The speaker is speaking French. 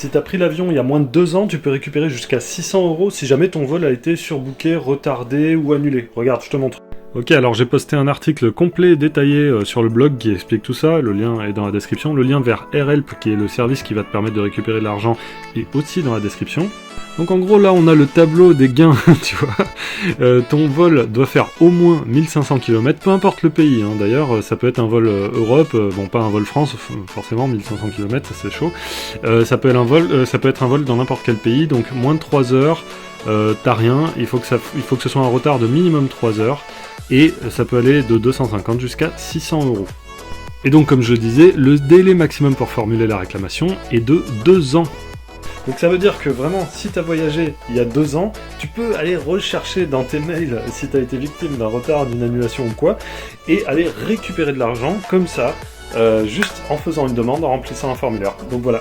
Si tu as pris l'avion il y a moins de 2 ans, tu peux récupérer jusqu'à 600 € si jamais ton vol a été surbooké, retardé ou annulé. Regarde, je te montre. Ok, alors j'ai posté un article complet détaillé sur le blog qui explique tout ça, le lien est dans la description. Le lien vers AirHelp, qui est le service qui va te permettre de récupérer de l'argent, est aussi dans la description. Donc en gros là on a le tableau des gains, tu vois. Ton vol doit faire au moins 1500 km, peu importe le pays, hein. D'ailleurs ça peut être un vol Europe, bon pas un vol France, forcément 1500 km c'est chaud. Ça peut être un vol dans n'importe quel pays, donc moins de 3 heures, t'as rien, il faut que ce soit un retard de minimum 3 heures, et ça peut aller de 250 jusqu'à 600 €. Et donc comme je disais, le délai maximum pour formuler la réclamation est de 2 ans. Donc ça veut dire que vraiment, si tu as voyagé il y a 2 ans, tu peux aller rechercher dans tes mails si tu as été victime d'un retard, d'une annulation ou quoi, et aller récupérer de l'argent comme ça, juste en faisant une demande, en remplissant un formulaire. Donc voilà,